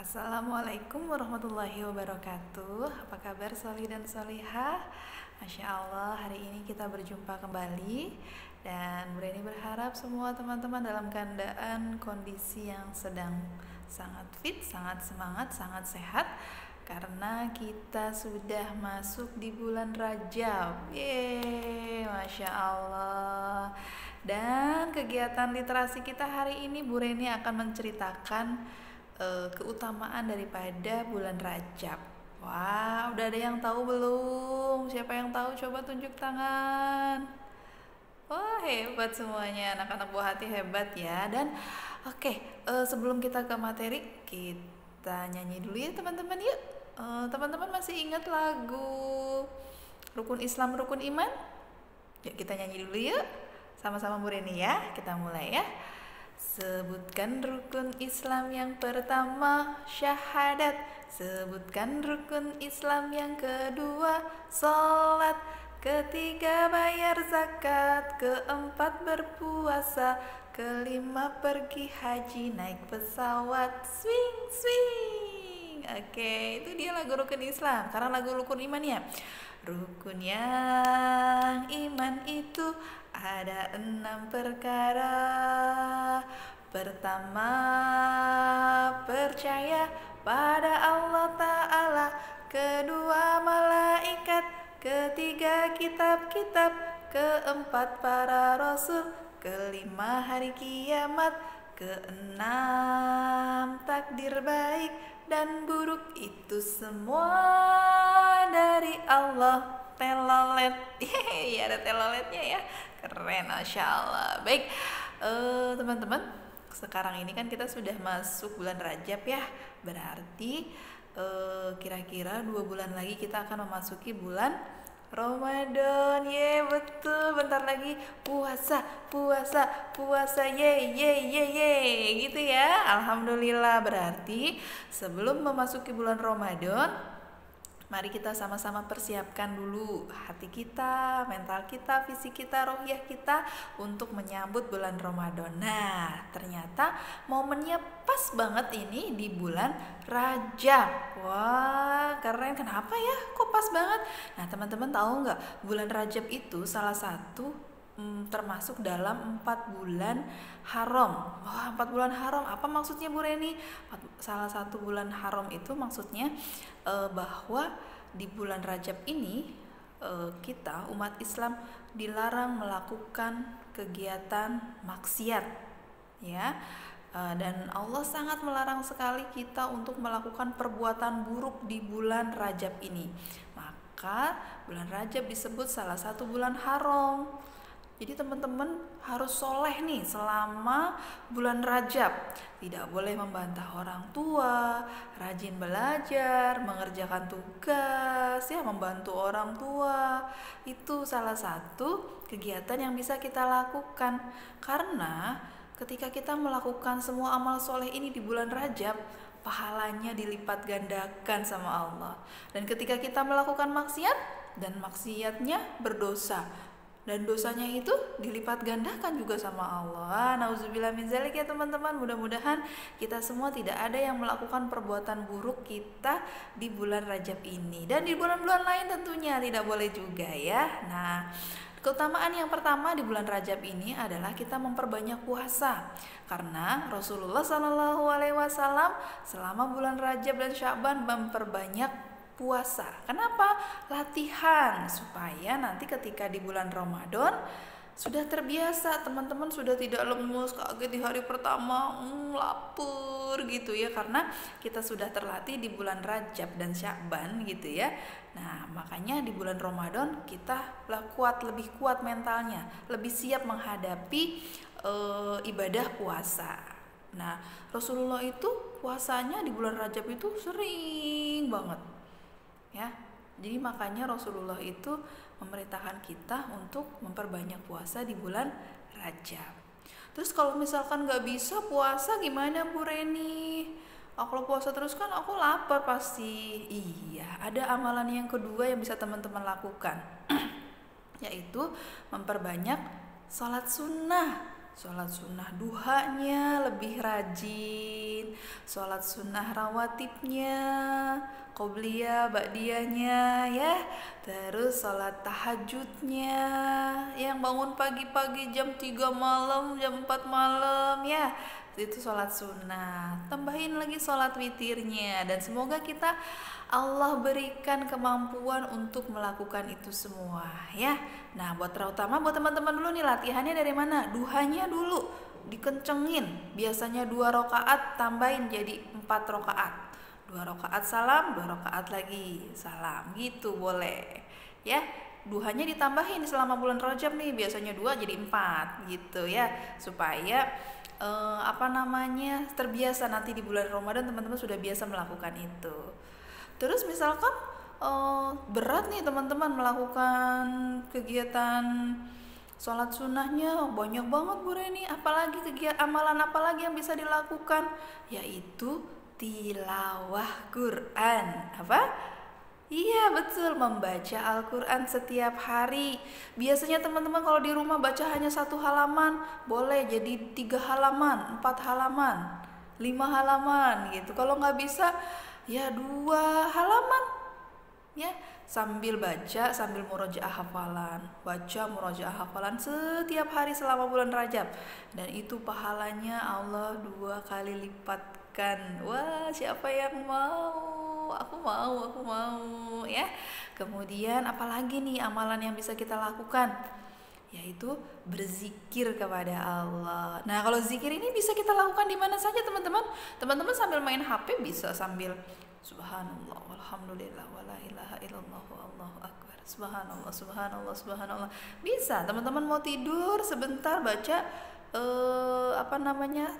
Assalamualaikum warahmatullahi wabarakatuh. Apa kabar Solih dan Solihah? Masya Allah, hari ini kita berjumpa kembali. Dan Bu Reni berharap semua teman-teman dalam keadaan kondisi yang sedang sangat fit, sangat semangat, sangat sehat. Karena kita sudah masuk di bulan Rajab. Yeay, Masya Allah. Dan kegiatan literasi kita hari ini Bu Reni akan menceritakan keutamaan daripada bulan Rajab. Wah, udah ada yang tahu belum? Siapa yang tahu? Coba tunjuk tangan. Wah, hebat semuanya, anak-anak buah hati hebat ya. Dan sebelum kita ke materi, kita nyanyi dulu ya teman-teman yuk. Teman-teman masih ingat lagu Rukun Islam Rukun Iman? Yuk kita nyanyi dulu yuk. Sama-sama Bu Reni ya. Kita mulai ya. Sebutkan rukun Islam yang pertama, syahadat. Sebutkan rukun Islam yang kedua, sholat. Ketiga bayar zakat. Keempat berpuasa. Kelima pergi haji naik pesawat. Swing swing. Oke, itu dia lagu rukun Islam. Sekarang lagu rukun iman ya. Rukun yang iman itu ada 6 perkara. Pertama, percaya pada Allah Ta'ala. Kedua, malaikat. Ketiga, kitab-kitab. Keempat, para rasul. Kelima, hari kiamat. Keenam, takdir baik dan buruk itu semua dari Allah. Telolet. Iya, ada teloletnya ya. Keren, Masya Allah. Baik, teman-teman, sekarang ini kan kita sudah masuk bulan Rajab ya. Berarti kira-kira 2 bulan lagi kita akan memasuki bulan Ramadan. Ye, betul, bentar lagi puasa, ye, gitu ya. Alhamdulillah. Berarti sebelum memasuki bulan Ramadan, mari kita sama-sama persiapkan dulu hati kita, mental kita, fisik kita, rohiyah kita untuk menyambut bulan Ramadan. Nah, ternyata momennya pas banget ini di bulan Rajab. Wah, keren. Kenapa ya? Kok pas banget? Nah, teman-teman tahu nggak? Bulan Rajab itu salah satu termasuk dalam 4 bulan haram. Wah, 4 bulan haram. Apa maksudnya Bu Reni? Salah satu bulan haram itu maksudnya bahwa di bulan Rajab ini kita umat Islam dilarang melakukan kegiatan maksiat ya. Dan Allah sangat melarang sekali kita untuk melakukan perbuatan buruk di bulan Rajab ini. Maka bulan Rajab disebut salah satu bulan haram. Jadi teman-teman harus soleh nih selama bulan Rajab. Tidak boleh membantah orang tua, rajin belajar, mengerjakan tugas, ya, membantu orang tua. Itu salah satu kegiatan yang bisa kita lakukan. Karena ketika kita melakukan semua amal soleh ini di bulan Rajab, pahalanya dilipat gandakan sama Allah. Dan ketika kita melakukan maksiat, dan maksiatnya berdosa, dan dosanya itu dilipat gandakan juga sama Allah. Nauzubillah min zalik ya teman-teman. Mudah-mudahan kita semua tidak ada yang melakukan perbuatan buruk kita di bulan Rajab ini. Dan di bulan-bulan lain tentunya tidak boleh juga ya. Nah, keutamaan yang pertama di bulan Rajab ini adalah kita memperbanyak puasa. Karena Rasulullah SAW selama bulan Rajab dan Sya'ban memperbanyak puasa. Kenapa? Latihan supaya nanti ketika di bulan Ramadan sudah terbiasa, teman-teman sudah tidak lemes kaget di hari pertama, lapar gitu ya, karena kita sudah terlatih di bulan Rajab dan Sya'ban gitu ya. Nah, makanya di bulan Ramadan kita lebih kuat mentalnya, lebih siap menghadapi ibadah puasa. Nah, Rasulullah itu puasanya di bulan Rajab itu sering banget ya. Jadi makanya Rasulullah itu memerintahkan kita untuk memperbanyak puasa di bulan Rajab. Terus kalau misalkan gak bisa puasa gimana Bu Reni? Kalau puasa terus kan aku lapar pasti. Iya, ada amalan yang kedua yang bisa teman-teman lakukan yaitu memperbanyak sholat sunnah duhanya lebih rajin tambahin sholat sunnah rawatibnya, qobliyah, ba'diyahnya ya. Terus sholat tahajudnya, yang bangun pagi-pagi jam 3 malam, jam 4 malam ya, itu sholat sunnah. Tambahin lagi sholat witirnya. Dan semoga kita Allah berikan kemampuan untuk melakukan itu semua ya. Nah, terutama buat teman-teman dulu nih, latihannya dari mana? Duhanya dulu dikencengin. Biasanya 2 rakaat, tambahin jadi 4 rakaat. 2 rakaat salam, 2 rakaat lagi salam, gitu boleh ya. Duhanya ditambahin selama bulan Rajab nih, biasanya 2 jadi 4 gitu ya, supaya terbiasa nanti di bulan Ramadan teman-teman sudah biasa melakukan itu. Terus misalkan berat nih teman-teman melakukan kegiatan sholat sunnahnya, banyak banget Bu Reni, apalagi kegiatan amalan apalagi yang bisa dilakukan, yaitu tilawah Quran. Apa? Iya betul, membaca Al-Quran setiap hari. Biasanya teman-teman kalau di rumah baca hanya 1 halaman, boleh jadi 3 halaman, 4 halaman, 5 halaman gitu. Kalau nggak bisa ya 2 halaman ya, sambil baca, sambil murojaah hafalan, baca murojaah hafalan setiap hari selama bulan Rajab, dan itu pahalanya Allah 2 kali lipatkan. Wah, siapa yang mau? Aku mau ya. Kemudian apalagi nih amalan yang bisa kita lakukan, yaitu berzikir kepada Allah. Nah, kalau zikir ini bisa kita lakukan di mana saja teman-teman. Teman-teman sambil main HP bisa sambil subhanallah walhamdulillah wala ilaha illallah wallahu akbar, subhanallah subhanallah subhanallah. Bisa teman-teman mau tidur sebentar baca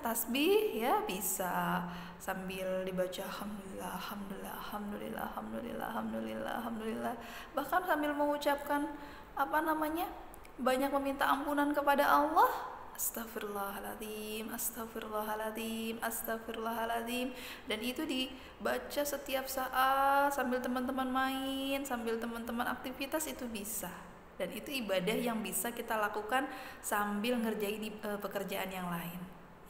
tasbih ya, bisa sambil dibaca alhamdulillah alhamdulillah alhamdulillah alhamdulillah alhamdulillah alhamdulillah, bahkan sambil mengucapkan banyak meminta ampunan kepada Allah. Astagfirullahaladzim, astagfirullahaladzim, astagfirullahaladzim. Dan itu dibaca setiap saat sambil teman-teman main, sambil teman-teman aktivitas, itu bisa. Dan itu ibadah yang bisa kita lakukan sambil ngerjain pekerjaan yang lain.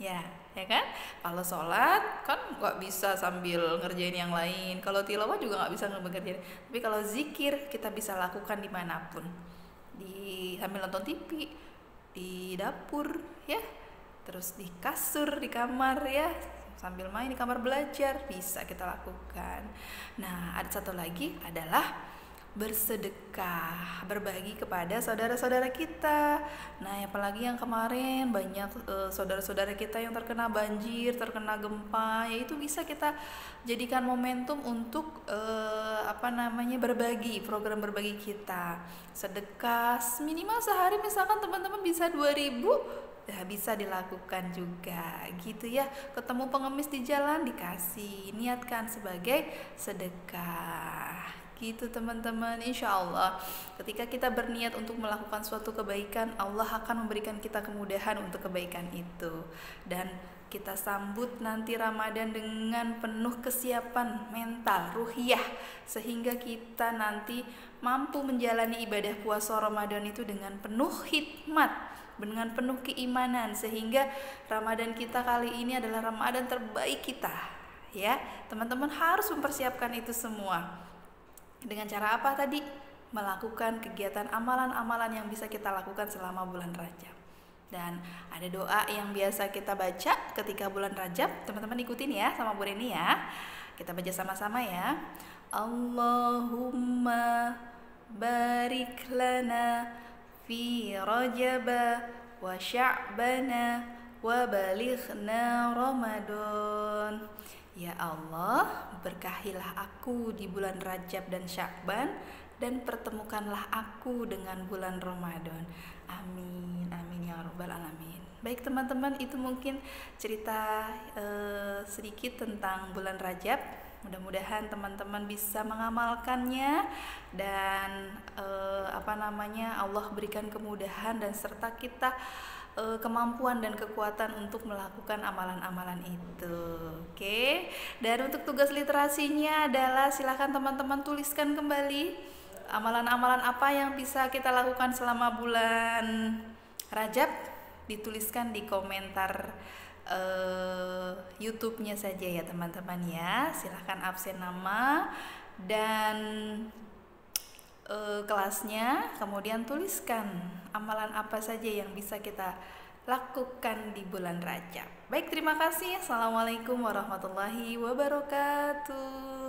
Ya kan? Kalau sholat kan nggak bisa sambil ngerjain yang lain. Kalau tilawah juga nggak bisa ngerjain. Tapi kalau zikir kita bisa lakukan dimanapun. Sambil nonton TV, di dapur ya, terus di kasur, di kamar ya, sambil main di kamar belajar, bisa kita lakukan. Nah, ada satu lagi adalah bersedekah, berbagi kepada saudara-saudara kita. Nah, apalagi yang kemarin banyak saudara-saudara kita yang terkena banjir, terkena gempa, yaitu bisa kita jadikan momentum untuk berbagi, program berbagi kita. Sedekah minimal sehari misalkan teman-teman bisa 2.000, ya bisa dilakukan juga gitu ya. Ketemu pengemis di jalan, dikasih, niatkan sebagai sedekah gitu teman-teman. Insya Allah ketika kita berniat untuk melakukan suatu kebaikan, Allah akan memberikan kita kemudahan untuk kebaikan itu. Dan kita sambut nanti Ramadan dengan penuh kesiapan mental, ruhiyah, sehingga kita nanti mampu menjalani ibadah puasa Ramadan itu dengan penuh hikmat, dengan penuh keimanan, sehingga Ramadan kita kali ini adalah Ramadan terbaik kita ya. Teman-teman harus mempersiapkan itu semua. Dengan cara apa tadi? Melakukan kegiatan amalan-amalan yang bisa kita lakukan selama bulan Rajab. Dan ada doa yang biasa kita baca ketika bulan Rajab. Teman-teman ikutin ya sama Bu Reni ya. Kita baca sama-sama ya. Allahumma barik lana fi Rajaba wa Sya'bana wa balighna Ramadan. Ya Allah, berkahilah aku di bulan Rajab dan Sya'ban, dan pertemukanlah aku dengan bulan Ramadan. Amin, amin ya rabbal alamin. Baik teman-teman, itu mungkin cerita sedikit tentang bulan Rajab. Mudah-mudahan teman-teman bisa mengamalkannya dan Allah berikan kemudahan dan serta kita kemampuan dan kekuatan untuk melakukan amalan-amalan itu. Oke. Dan untuk tugas literasinya adalah silakan teman-teman tuliskan kembali amalan-amalan apa yang bisa kita lakukan selama bulan Rajab, dituliskan di komentar YouTube-nya saja ya teman-teman ya. Silahkan absen nama dan kelasnya, kemudian tuliskan amalan apa saja yang bisa kita lakukan di bulan Rajab. Baik, terima kasih. Assalamualaikum warahmatullahi wabarakatuh.